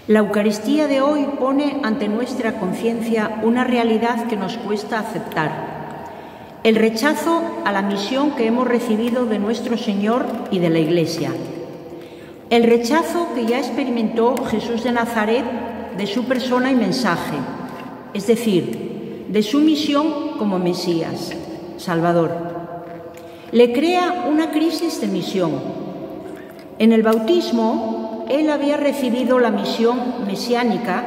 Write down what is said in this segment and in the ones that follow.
La Eucaristía de hoy pone ante nuestra conciencia una realidad que nos cuesta aceptar: el rechazo a la misión que hemos recibido de nuestro Señor y de la Iglesia. El rechazo que ya experimentó Jesús de Nazaret de su persona y mensaje, es decir, de su misión como Mesías, Salvador. Le crea una crisis de misión. En el bautismo, él había recibido la misión mesiánica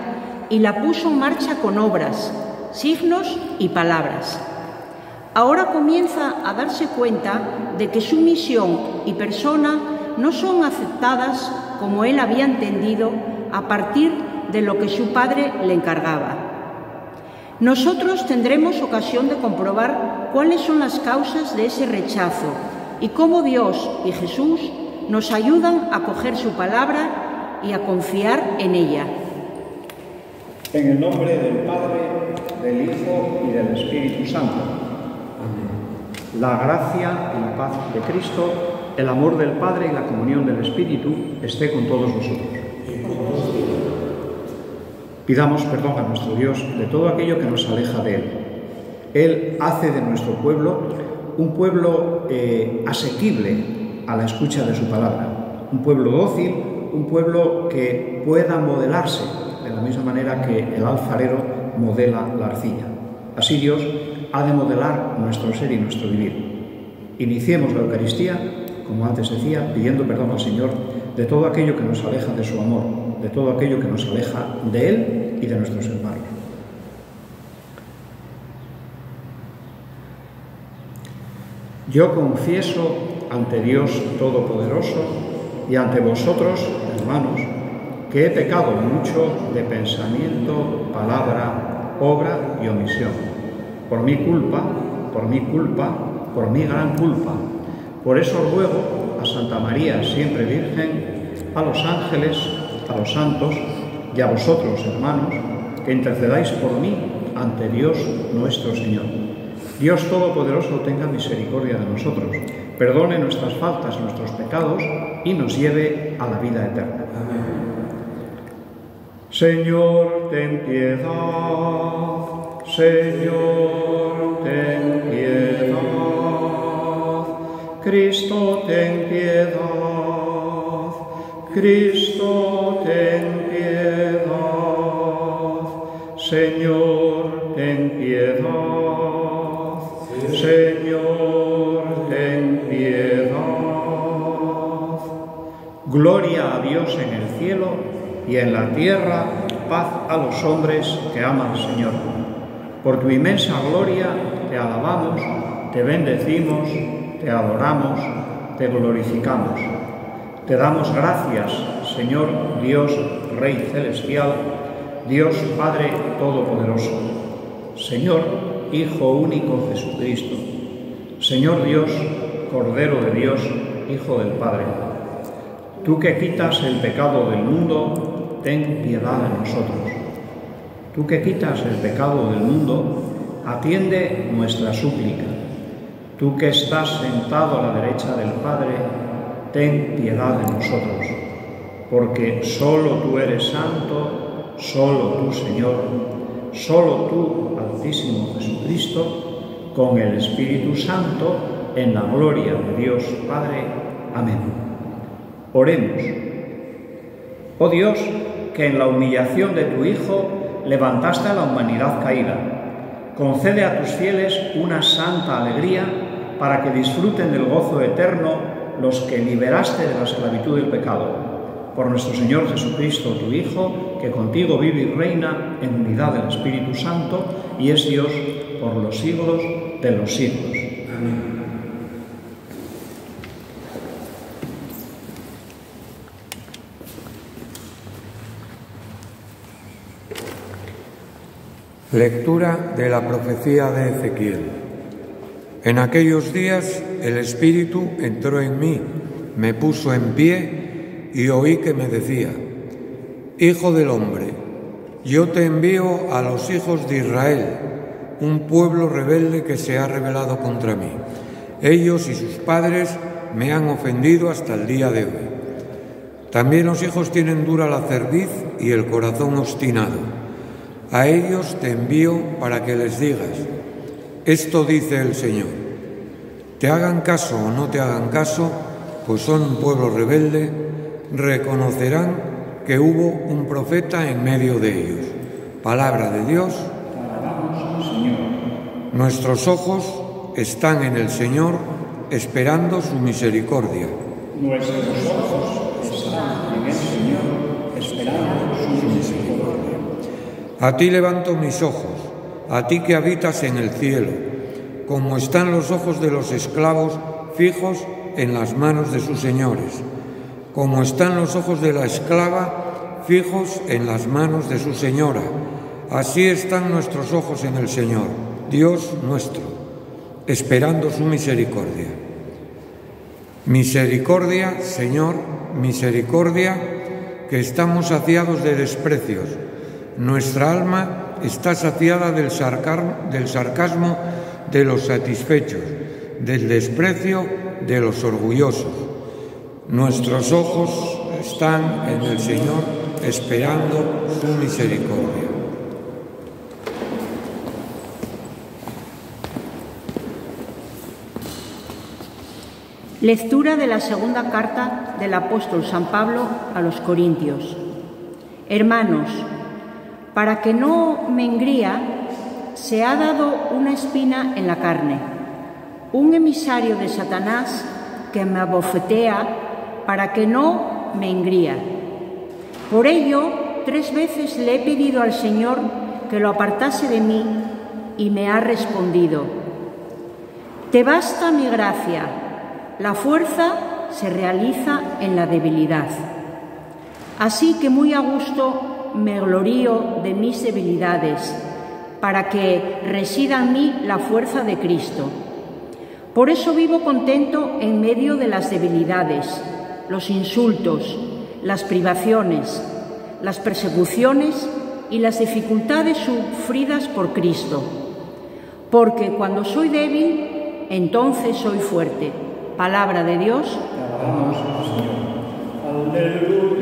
y la puso en marcha con obras, signos y palabras. Ahora comienza a darse cuenta de que su misión y persona no son aceptadas como él había entendido a partir de lo que su padre le encargaba. Nosotros tendremos ocasión de comprobar cuáles son las causas de ese rechazo y cómo Dios y Jesús nos ayudan a acoger su palabra y a confiar en ella. En el nombre del Padre, del Hijo y del Espíritu Santo. Amén. La gracia y la paz de Cristo, el amor del Padre y la comunión del Espíritu esté con todos vosotros. Pidamos perdón a nuestro Dios de todo aquello que nos aleja de Él. Él hace de nuestro pueblo un pueblo asequible a la escucha de su palabra, un pueblo dócil, un pueblo que pueda modelarse de la misma manera que el alfarero modela la arcilla. Así Dios ha de modelar nuestro ser y nuestro vivir. Iniciemos la Eucaristía, como antes decía, pidiendo perdón al Señor de todo aquello que nos aleja de su amor, de todo aquello que nos aleja de Él y de nuestros hermanos. Yo confieso ante Dios Todopoderoso y ante vosotros, hermanos, que he pecado mucho de pensamiento, palabra, obra y omisión. Por mi culpa, por mi gran culpa. Por eso ruego a Santa María, siempre Virgen, a los ángeles, a los santos y a vosotros, hermanos, que intercedáis por mí ante Dios nuestro Señor. Dios Todopoderoso tenga misericordia de nosotros, perdone nuestras faltas, nuestros pecados y nos lleve a la vida eterna. Amén. Señor, ten piedad. Señor, ten piedad. Cristo, ten piedad. Cristo, ten piedad. Señor, ten piedad. Señor, ten piedad. Gloria a Dios en el cielo y en la tierra paz a los hombres que aman al Señor. Por tu inmensa gloria te alabamos, te bendecimos, te adoramos, te glorificamos. Te damos gracias, Señor Dios, Rey Celestial, Dios Padre Todopoderoso, Señor Hijo único Jesucristo, Señor Dios, Cordero de Dios, Hijo del Padre. Tú que quitas el pecado del mundo, ten piedad de nosotros. Tú que quitas el pecado del mundo, atiende nuestra súplica. Tú que estás sentado a la derecha del Padre, ten piedad de nosotros, porque solo tú eres santo, solo tú, Señor, solo tú, Altísimo Jesucristo, con el Espíritu Santo, en la gloria de Dios Padre. Amén. Oremos. Oh Dios, que en la humillación de tu Hijo levantaste a la humanidad caída, concede a tus fieles una santa alegría para que disfruten del gozo eterno los que liberaste de la esclavitud del pecado. Por nuestro Señor Jesucristo, tu Hijo, que contigo vive y reina en unidad del Espíritu Santo y es Dios por los siglos de los siglos. Amén. Lectura de la profecía de Ezequiel. En aquellos días el Espíritu entró en mí, me puso en pie y oí que me decía: Hijo del hombre, yo te envío a los hijos de Israel, un pueblo rebelde que se ha rebelado contra mí. Ellos y sus padres me han ofendido hasta el día de hoy. También los hijos tienen dura la cerviz y el corazón obstinado. A ellos te envío para que les digas: esto dice el Señor. Te hagan caso o no te hagan caso, pues son un pueblo rebelde, reconocerán que hubo un profeta en medio de ellos. Palabra de Dios. Alabamos, Señor. Nuestros ojos están en el Señor, esperando su misericordia. Nuestros ojos están en el Señor, esperando su misericordia. A ti levanto mis ojos, a ti que habitas en el cielo, como están los ojos de los esclavos fijos en las manos de sus señores, como están los ojos de la esclava fijos en las manos de su señora. Así están nuestros ojos en el Señor, Dios nuestro, esperando su misericordia. Misericordia, Señor, misericordia, que estamos saciados de desprecios. Nuestra alma está saciada del sarcasmo de los satisfechos, del desprecio de los orgullosos. Nuestros ojos están en el Señor, esperando su misericordia. Lectura de la segunda carta del apóstol San Pablo a los Corintios. Hermanos, para que no me engría, se ha dado una espina en la carne, un emisario de Satanás que me abofetea para que no me engría. Por ello, 3 veces le he pedido al Señor que lo apartase de mí y me ha respondido: te basta mi gracia, la fuerza se realiza en la debilidad. Así que muy a gusto me glorío de mis debilidades, para que resida en mí la fuerza de Cristo. Por eso vivo contento en medio de las debilidades, los insultos, las privaciones, las persecuciones y las dificultades sufridas por Cristo. Porque cuando soy débil, entonces soy fuerte. Palabra de Dios. Te alabamos, Señor. Aleluya.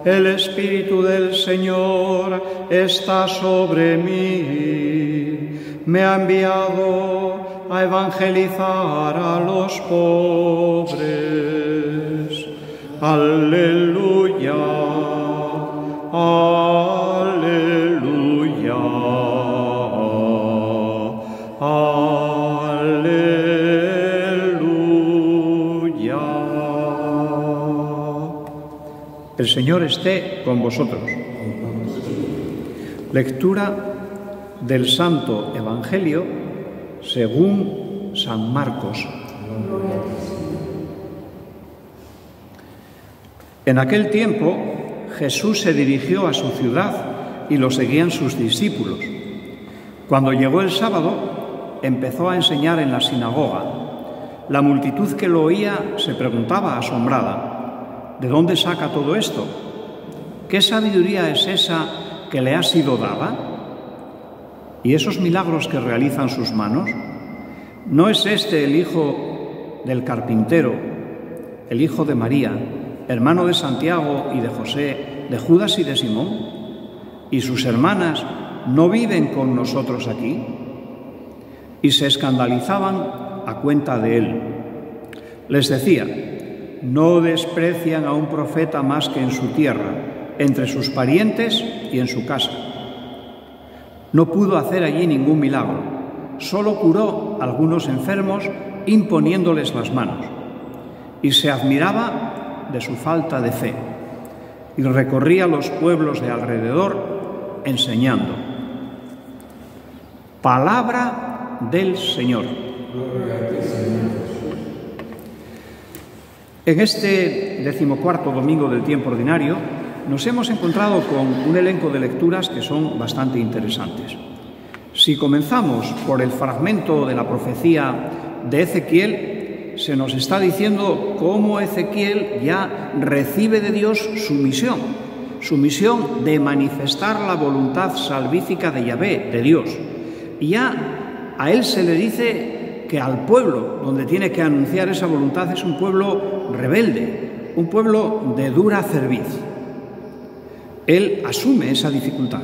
El Espíritu del Señor está sobre mí, me ha enviado a evangelizar a los pobres. Aleluya, aleluya, aleluya. El Señor esté con vosotros. Lectura del Santo Evangelio según San Marcos. En aquel tiempo, Jesús se dirigió a su ciudad y lo seguían sus discípulos. Cuando llegó el sábado, empezó a enseñar en la sinagoga. La multitud que lo oía se preguntaba asombrada: ¿de dónde saca todo esto? ¿Qué sabiduría es esa que le ha sido dada? ¿Y esos milagros que realizan sus manos? ¿No es este el hijo del carpintero, el hijo de María, hermano de Santiago y de José, de Judas y de Simón? ¿Y sus hermanas no viven con nosotros aquí? Y se escandalizaban a cuenta de él. Les decía: no desprecian a un profeta más que en su tierra, entre sus parientes y en su casa. No pudo hacer allí ningún milagro, solo curó a algunos enfermos imponiéndoles las manos. Y se admiraba de su falta de fe, y recorría los pueblos de alrededor enseñando. Palabra del Señor. En este 14º domingo del tiempo ordinario nos hemos encontrado con un elenco de lecturas que son bastante interesantes. Si comenzamos por el fragmento de la profecía de Ezequiel, se nos está diciendo cómo Ezequiel ya recibe de Dios su misión, su misión de manifestar la voluntad salvífica de Yahvé, de Dios. Y ya a él se le dice que al pueblo donde tiene que anunciar esa voluntad es un pueblo rebelde, un pueblo de dura cerviz. Él asume esa dificultad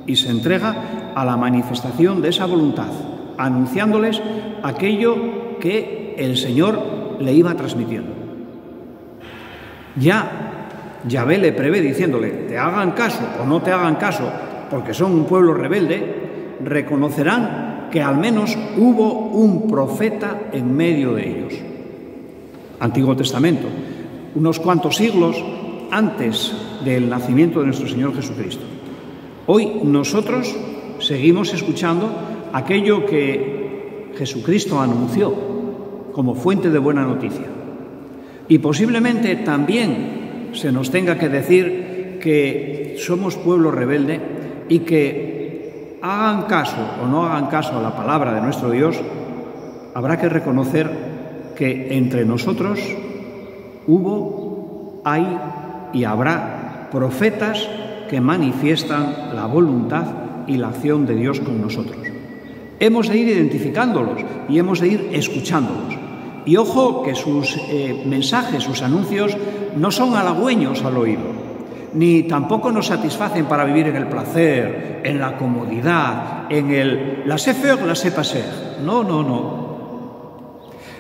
y se entrega a la manifestación de esa voluntad, anunciándoles aquello que el Señor le iba transmitiendo. Ya Yahvé le prevé diciéndole, te hagan caso o no te hagan caso, porque son un pueblo rebelde, reconocerán que al menos hubo un profeta en medio de ellos. Antiguo Testamento, unos cuantos siglos antes del nacimiento de nuestro Señor Jesucristo. Hoy nosotros seguimos escuchando aquello que Jesucristo anunció como fuente de buena noticia. Y posiblemente también se nos tenga que decir que somos pueblo rebelde y que hagan caso o no hagan caso a la palabra de nuestro Dios, habrá que reconocer que entre nosotros hubo, hay y habrá profetas que manifiestan la voluntad y la acción de Dios con nosotros. Hemos de ir identificándolos y hemos de ir escuchándolos. Y ojo que sus mensajes, sus anuncios, no son halagüeños al oído, ni tampoco nos satisfacen para vivir en el placer, en la comodidad, en el laissez-faire, laissez-passer. No, no, no.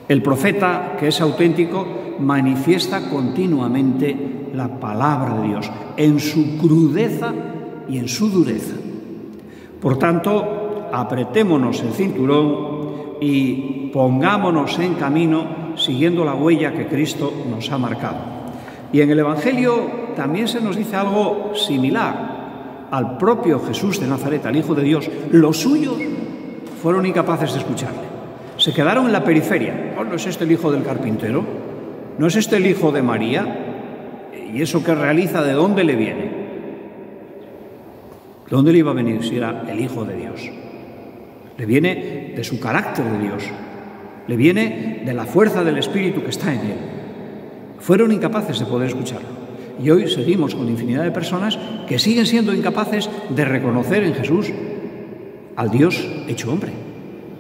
El profeta, que es auténtico, manifiesta continuamente la palabra de Dios, en su crudeza y en su dureza. Por tanto, apretémonos el cinturón y pongámonos en camino siguiendo la huella que Cristo nos ha marcado. Y en el Evangelio también se nos dice algo similar. Al propio Jesús de Nazaret, al Hijo de Dios, los suyos fueron incapaces de escucharle. Se quedaron en la periferia. Oh, ¿no es este el hijo del carpintero? ¿No es este el hijo de María? ¿Y eso que realiza, de dónde le viene? ¿De dónde le iba a venir si era el Hijo de Dios? Le viene de su carácter de Dios, le viene de la fuerza del Espíritu que está en él. Fueron incapaces de poder escucharlo. Y hoy seguimos con infinidad de personas que siguen siendo incapaces de reconocer en Jesús al Dios hecho hombre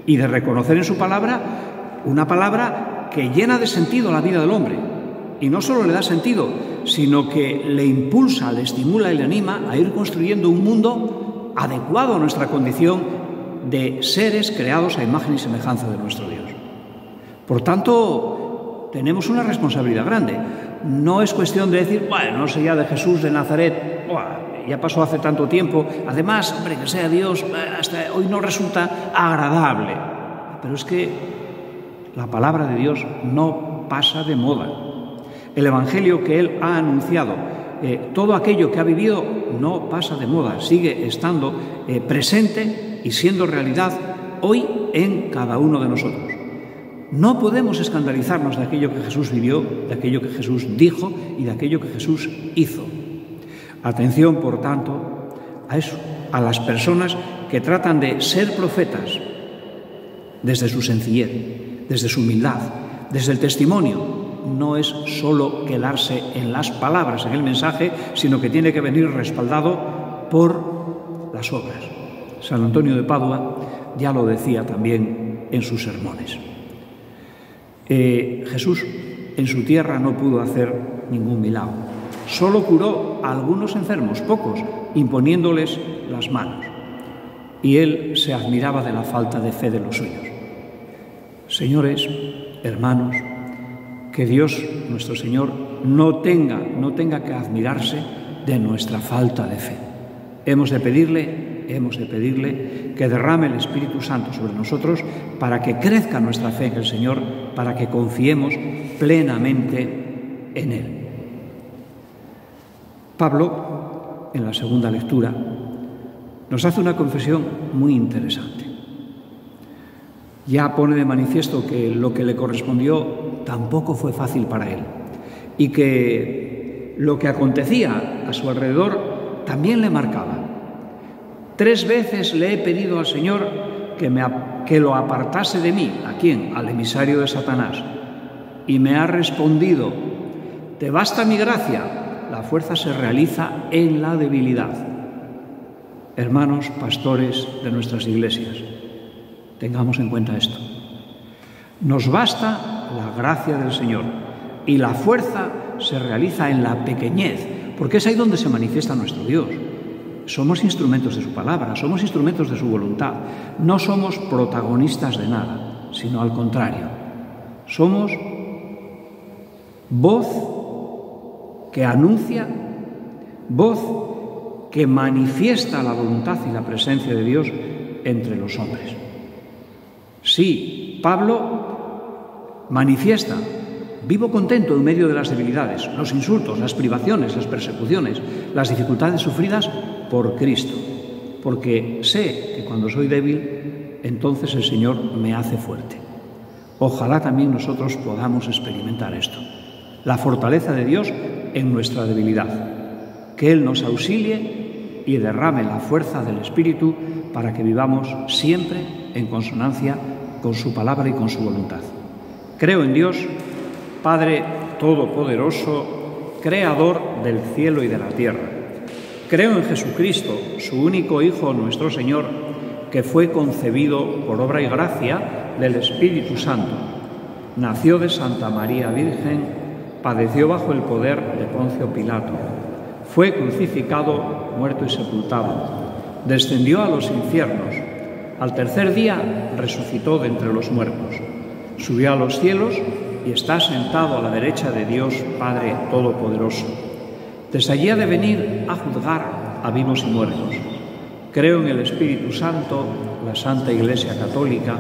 y de reconocer en su palabra una palabra que llena de sentido la vida del hombre. Y no solo le da sentido, sino que le impulsa, le estimula y le anima a ir construyendo un mundo adecuado a nuestra condición de seres creados a imagen y semejanza de nuestro Dios. Por tanto, tenemos una responsabilidad grande. No es cuestión de decir, bueno, no sé ya de Jesús de Nazaret, ya pasó hace tanto tiempo, además, hombre, que sea Dios, hasta hoy no resulta agradable. Pero es que la palabra de Dios no pasa de moda. El Evangelio que Él ha anunciado, todo aquello que ha vivido no pasa de moda, sigue estando presente y siendo realidad hoy en cada uno de nosotros. No podemos escandalizarnos de aquello que Jesús vivió, de aquello que Jesús dijo y de aquello que Jesús hizo. Atención, por tanto, a eso, a las personas que tratan de ser profetas desde su sencillez, desde su humildad, desde el testimonio. No es solo quedarse en las palabras, en el mensaje, sino que tiene que venir respaldado por las obras. San Antonio de Padua ya lo decía también en sus sermones. Jesús en su tierra no pudo hacer ningún milagro. Solo curó a algunos enfermos, pocos, imponiéndoles las manos. Y él se admiraba de la falta de fe de los suyos. Señores, hermanos, que Dios, nuestro Señor, no tenga que admirarse de nuestra falta de fe. Hemos de pedirle que derrame el Espíritu Santo sobre nosotros para que crezca nuestra fe en el Señor, para que confiemos plenamente en Él. Pablo, en la segunda lectura, nos hace una confesión muy interesante. Ya pone de manifiesto que lo que le correspondió tampoco fue fácil para él y que lo que acontecía a su alrededor también le marcaba. 3 veces le he pedido al Señor que lo apartase de mí. ¿A quién? Al emisario de Satanás. Y me ha respondido, te basta mi gracia, la fuerza se realiza en la debilidad. Hermanos pastores de nuestras iglesias, tengamos en cuenta esto. Nos basta la gracia del Señor y la fuerza se realiza en la pequeñez, porque es ahí donde se manifiesta nuestro Dios. Somos instrumentos de su palabra, somos instrumentos de su voluntad. No somos protagonistas de nada, sino al contrario. Somos voz que anuncia, voz que manifiesta la voluntad y la presencia de Dios entre los hombres. Sí, Pablo manifiesta: vivo contento en medio de las debilidades, los insultos, las privaciones, las persecuciones, las dificultades sufridas por Cristo, porque sé que cuando soy débil, entonces el Señor me hace fuerte. Ojalá también nosotros podamos experimentar esto, la fortaleza de Dios en nuestra debilidad, que Él nos auxilie y derrame la fuerza del Espíritu para que vivamos siempre en consonancia con su palabra y con su voluntad. Creo en Dios, Padre Todopoderoso, Creador del cielo y de la tierra. Creo en Jesucristo, su único Hijo, nuestro Señor, que fue concebido por obra y gracia del Espíritu Santo. Nació de Santa María Virgen, padeció bajo el poder de Poncio Pilato, fue crucificado, muerto y sepultado, descendió a los infiernos, al tercer día resucitó de entre los muertos, subió a los cielos y está sentado a la derecha de Dios Padre Todopoderoso. Desde allí ha de venir a juzgar a vivos y muertos. Creo en el Espíritu Santo, la Santa Iglesia Católica,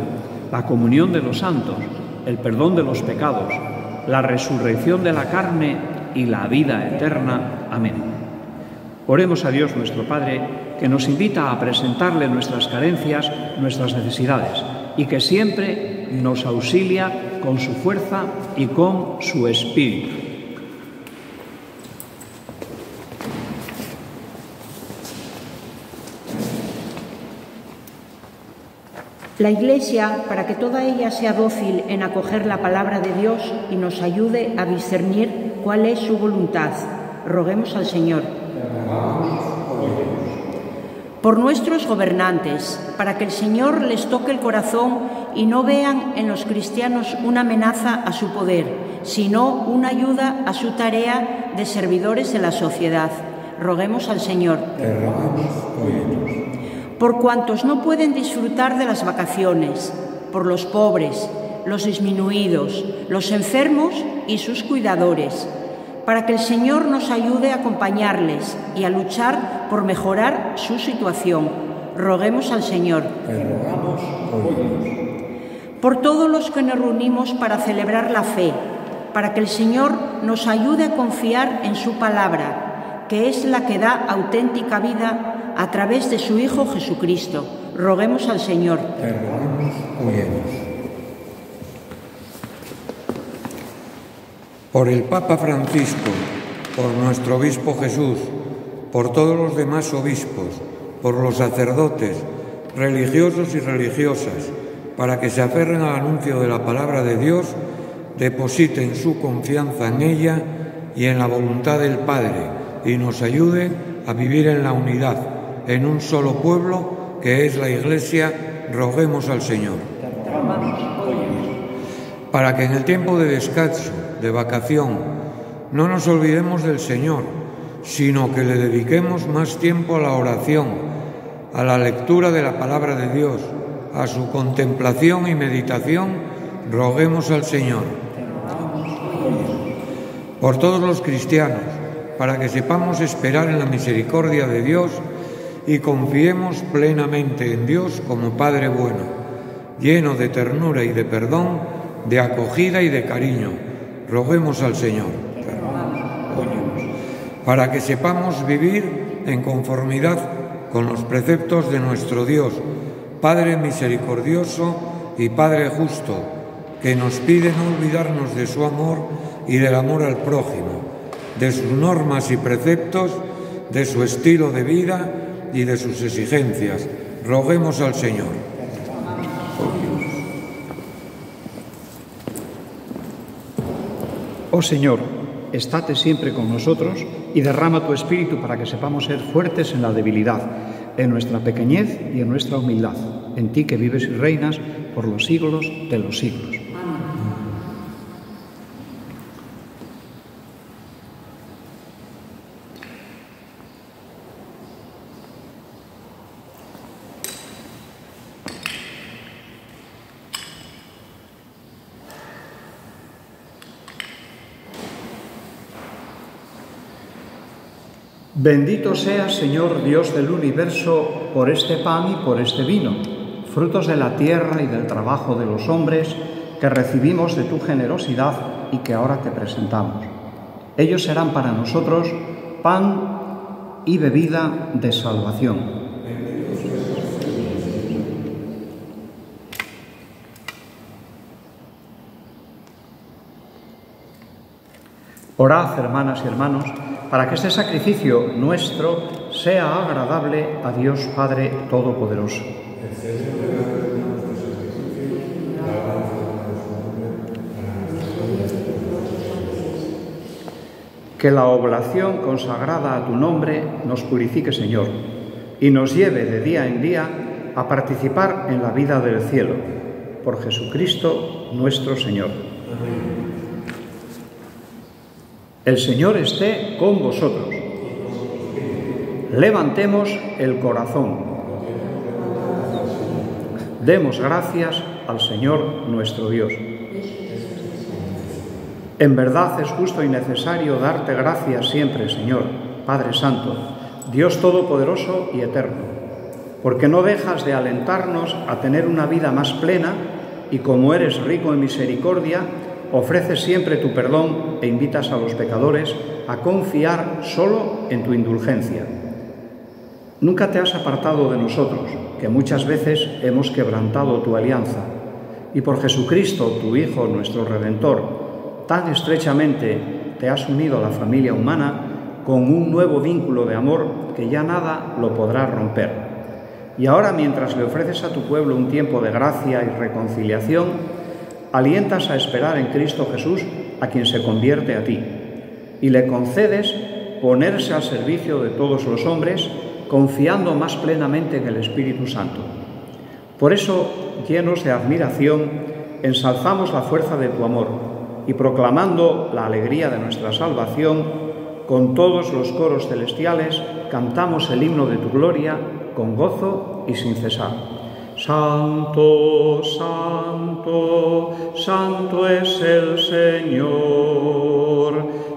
la comunión de los santos, el perdón de los pecados, la resurrección de la carne y la vida eterna. Amén. Oremos a Dios nuestro Padre, que nos invita a presentarle nuestras carencias, nuestras necesidades, y que siempre nos auxilia con su fuerza y con su Espíritu. La Iglesia, para que toda ella sea dócil en acoger la palabra de Dios y nos ayude a discernir cuál es su voluntad, roguemos al Señor. Por nuestros gobernantes, para que el Señor les toque el corazón y no vean en los cristianos una amenaza a su poder, sino una ayuda a su tarea de servidores de la sociedad. Roguemos al Señor. Por cuantos no pueden disfrutar de las vacaciones, por los pobres, los disminuidos, los enfermos y sus cuidadores, para que el Señor nos ayude a acompañarles y a luchar por mejorar su situación. Roguemos al Señor. Por todos los que nos reunimos para celebrar la fe, para que el Señor nos ayude a confiar en su palabra, que es la que da auténtica vida a través de su Hijo Jesucristo. Roguemos al Señor. Por el Papa Francisco, por nuestro Obispo Jesús, por todos los demás obispos, por los sacerdotes, religiosos y religiosas, para que se aferren al anuncio de la palabra de Dios, depositen su confianza en ella y en la voluntad del Padre y nos ayuden a vivir en la unidad, en un solo pueblo que es la Iglesia. Roguemos al Señor. Para que en el tiempo de descanso, de vacación, no nos olvidemos del Señor, sino que le dediquemos más tiempo a la oración, a la lectura de la palabra de Dios, a su contemplación y meditación. Roguemos al Señor. Por todos los cristianos, para que sepamos esperar en la misericordia de Dios y confiemos plenamente en Dios como Padre bueno, lleno de ternura y de perdón, de acogida y de cariño. Roguemos al Señor. Para que sepamos vivir en conformidad con los preceptos de nuestro Dios, Padre misericordioso y Padre justo, que nos pide no olvidarnos de su amor y del amor al prójimo, de sus normas y preceptos, de su estilo de vida y de sus exigencias. Roguemos al Señor. Oh Señor, estate siempre con nosotros y derrama tu Espíritu para que sepamos ser fuertes en la debilidad, en nuestra pequeñez y en nuestra humildad, en ti que vives y reinas por los siglos de los siglos. Bendito seas, Señor Dios del universo, por este pan y por este vino, frutos de la tierra y del trabajo de los hombres que recibimos de tu generosidad y que ahora te presentamos. Ellos serán para nosotros pan y bebida de salvación. Orad, hermanas y hermanos, para que este sacrificio nuestro sea agradable a Dios Padre Todopoderoso. Que la oblación consagrada a tu nombre nos purifique, Señor, y nos lleve de día en día a participar en la vida del cielo. Por Jesucristo nuestro Señor. Amén. El Señor esté con vosotros. Levantemos el corazón. Demos gracias al Señor nuestro Dios. En verdad es justo y necesario darte gracias siempre, Señor, Padre Santo, Dios Todopoderoso y Eterno, porque no dejas de alentarnos a tener una vida más plena y como eres rico en misericordia, ofreces siempre tu perdón e invitas a los pecadores a confiar solo en tu indulgencia. Nunca te has apartado de nosotros, que muchas veces hemos quebrantado tu alianza, y por Jesucristo, tu Hijo, nuestro Redentor, tan estrechamente te has unido a la familia humana con un nuevo vínculo de amor que ya nada lo podrá romper. Y ahora, mientras le ofreces a tu pueblo un tiempo de gracia y reconciliación, alientas a esperar en Cristo Jesús, a quien se convierte a ti, y le concedes ponerse al servicio de todos los hombres, confiando más plenamente en el Espíritu Santo. Por eso, llenos de admiración, ensalzamos la fuerza de tu amor y proclamando la alegría de nuestra salvación, con todos los coros celestiales cantamos el himno de tu gloria con gozo y sin cesar. Santo, santo, santo es el Señor,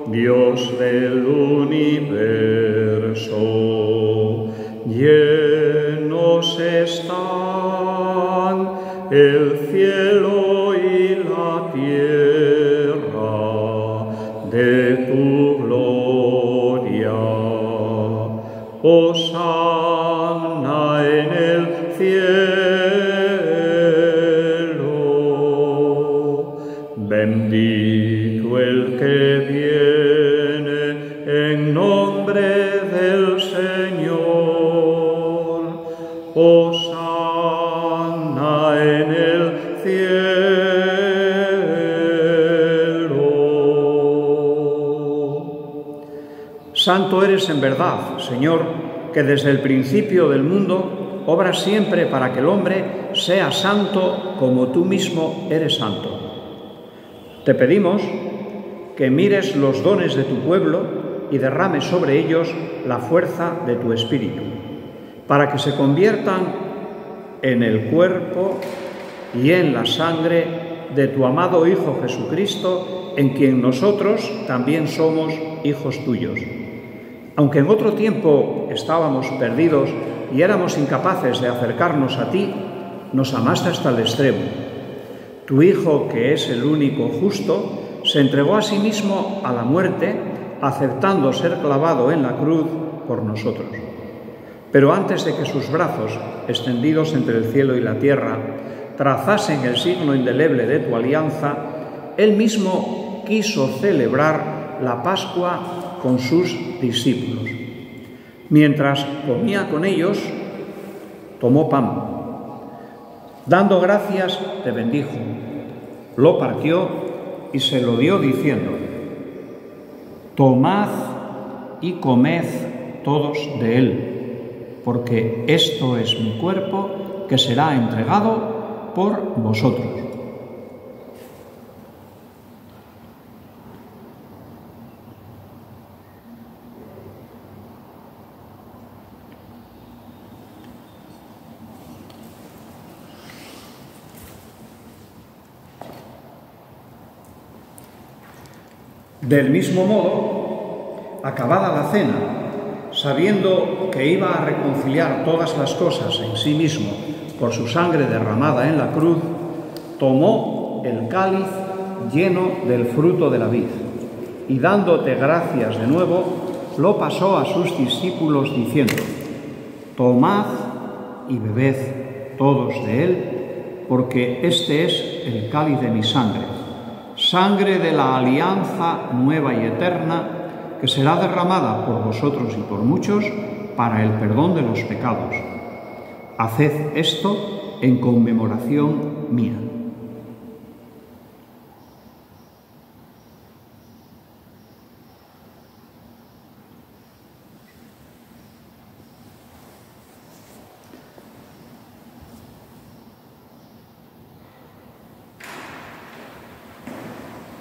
Dios del universo. Llenos están el cielo y la tierra de tu gloria. Hosanna en el cielo. Bendito el que viene en nombre del Señor. Hosanna en el cielo. Santo eres en verdad, Señor, que desde el principio del mundo obras siempre para que el hombre sea santo como tú mismo eres santo. Te pedimos que mires los dones de tu pueblo y derrames sobre ellos la fuerza de tu Espíritu, para que se conviertan en el cuerpo y en la sangre de tu amado Hijo Jesucristo, en quien nosotros también somos hijos tuyos. Aunque en otro tiempo estábamos perdidos y éramos incapaces de acercarnos a ti, nos amaste hasta el extremo. Tu Hijo, que es el único justo, se entregó a sí mismo a la muerte, aceptando ser clavado en la cruz por nosotros. Pero antes de que sus brazos, extendidos entre el cielo y la tierra, trazasen el signo indeleble de tu alianza, Él mismo quiso celebrar la Pascua con sus discípulos. Mientras comía con ellos, tomó pan. Dando gracias, te bendijo, lo partió y se lo dio diciendo: tomad y comed todos de él, porque esto es mi cuerpo que será entregado por vosotros. Del mismo modo, acabada la cena, sabiendo que iba a reconciliar todas las cosas en sí mismo por su sangre derramada en la cruz, tomó el cáliz lleno del fruto de la vid y dándote gracias de nuevo, lo pasó a sus discípulos diciendo: tomad y bebed todos de él, porque este es el cáliz de mi sangre, sangre de la alianza nueva y eterna, que será derramada por vosotros y por muchos para el perdón de los pecados. Haced esto en conmemoración mía.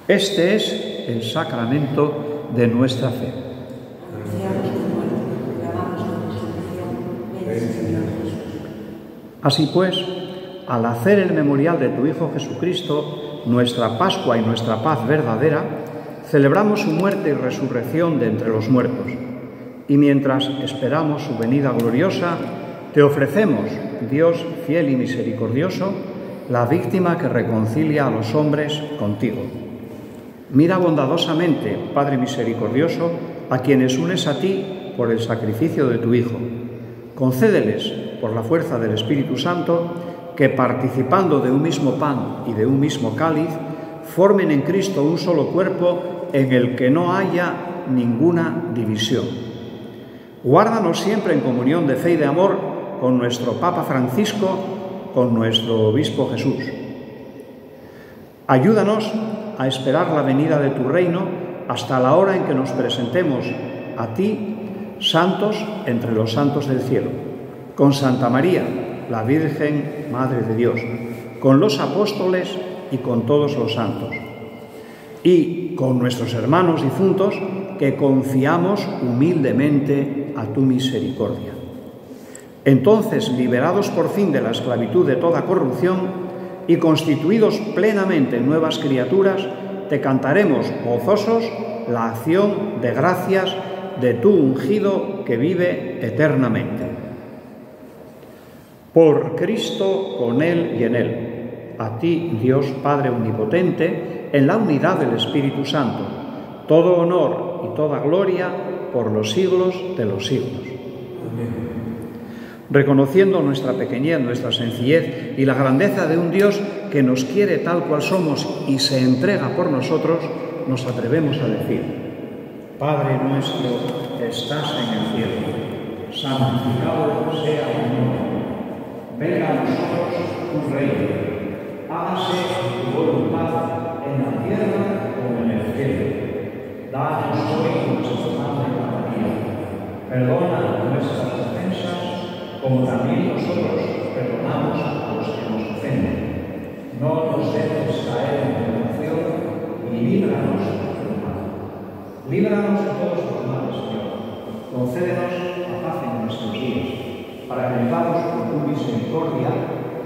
Este es el sacramento de nuestra fe. Así pues, al hacer el memorial de tu Hijo Jesucristo, nuestra Pascua y nuestra paz verdadera, celebramos su muerte y resurrección de entre los muertos. Y mientras esperamos su venida gloriosa, te ofrecemos, Dios fiel y misericordioso, la víctima que reconcilia a los hombres contigo. Mira bondadosamente, Padre misericordioso, a quienes unes a ti por el sacrificio de tu Hijo. Concédeles, por la fuerza del Espíritu Santo, que participando de un mismo pan y de un mismo cáliz, formen en Cristo un solo cuerpo en el que no haya ninguna división. Guárdanos siempre en comunión de fe y de amor con nuestro Papa Francisco, con nuestro Obispo Jesús. Ayúdanos a esperar la venida de tu reino hasta la hora en que nos presentemos a ti, santos entre los santos del cielo, con Santa María, la Virgen Madre de Dios, con los apóstoles y con todos los santos, y con nuestros hermanos difuntos que confiamos humildemente a tu misericordia. Entonces, liberados por fin de la esclavitud de toda corrupción, y constituidos plenamente nuevas criaturas, te cantaremos gozosos la acción de gracias de tu ungido que vive eternamente. Por Cristo, con Él y en Él, a ti, Dios Padre Omnipotente, en la unidad del Espíritu Santo, todo honor y toda gloria por los siglos de los siglos. Amén. Reconociendo nuestra pequeñez, nuestra sencillez y la grandeza de un Dios que nos quiere tal cual somos y se entrega por nosotros, nos atrevemos a decir: Padre nuestro que estás en el cielo, santificado sea tu nombre. Venga a nosotros tu reino. Hágase tu voluntad en la tierra como en el cielo. Danos hoy nuestro pan de cada día. Perdona nuestras ofensas, como también nosotros perdonamos a los que nos ofenden. No nos dejes caer en tentación y líbranos del mal. Líbranos de todos los males, Señor. Concédenos la paz en nuestros días, para que vivamos por tu misericordia,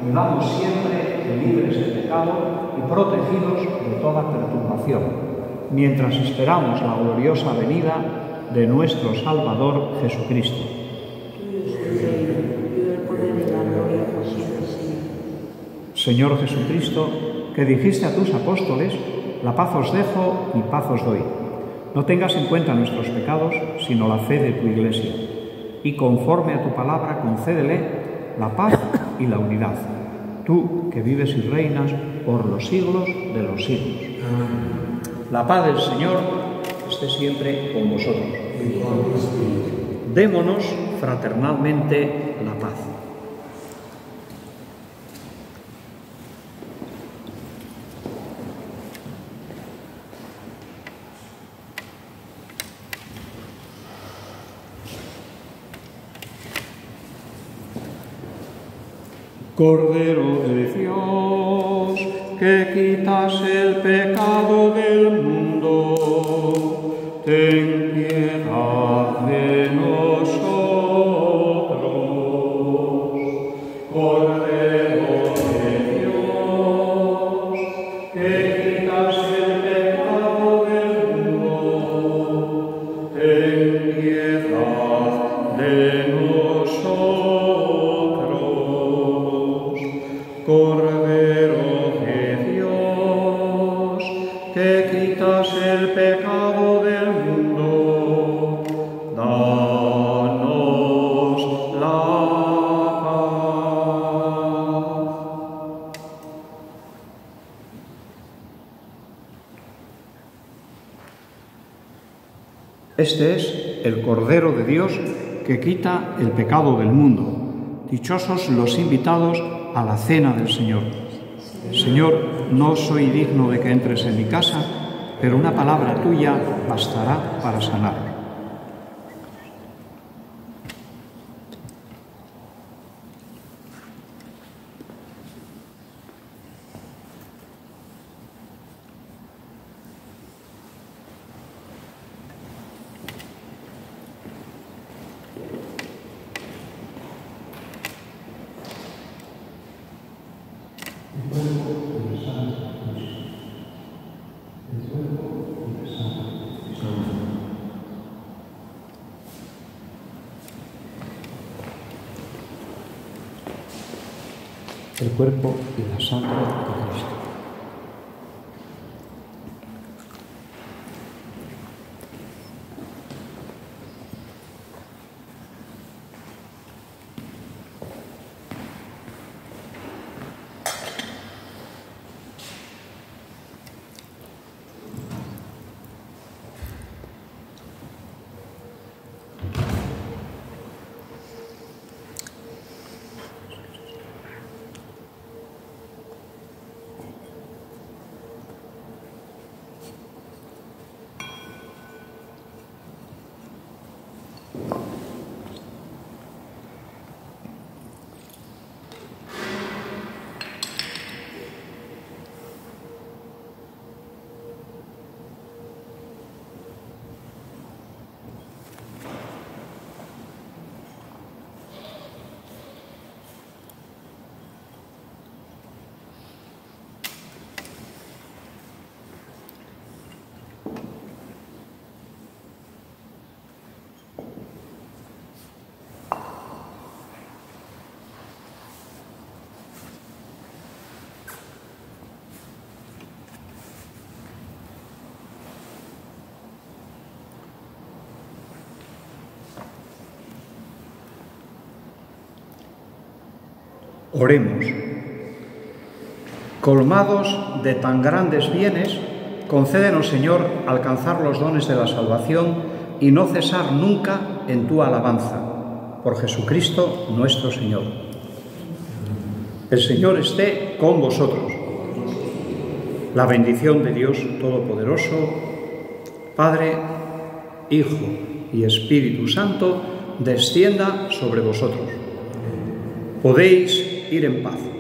vivamos siempre libres de pecado y protegidos de toda perturbación, mientras esperamos la gloriosa venida de nuestro Salvador Jesucristo. Señor Jesucristo, que dijiste a tus apóstoles: la paz os dejo, mi paz os doy. No tengas en cuenta nuestros pecados, sino la fe de tu Iglesia. Y conforme a tu palabra, concédele la paz y la unidad. Tú, que vives y reinas por los siglos de los siglos. Amén. La paz del Señor esté siempre con vosotros. Démonos fraternalmente la paz. Cordero de Dios, que quitas el pecado del mundo, ten piedad de nosotros. Cordero de Dios, que quitas el pecado del mundo, ten piedad de nosotros. Cordero de Dios, que quitas el pecado del mundo, danos la paz. Este es el Cordero de Dios que quita el pecado del mundo. Dichosos los invitados a la cena del Señor. Señor, no soy digno de que entres en mi casa, pero una palabra tuya bastará para sanar. El cuerpo y la sangre de Cristo. Oremos. Colmados de tan grandes bienes, concédenos, Señor, alcanzar los dones de la salvación y no cesar nunca en tu alabanza. Por Jesucristo nuestro Señor. El Señor esté con vosotros. La bendición de Dios Todopoderoso, Padre, Hijo y Espíritu Santo, descienda sobre vosotros. Podéis ir en paz.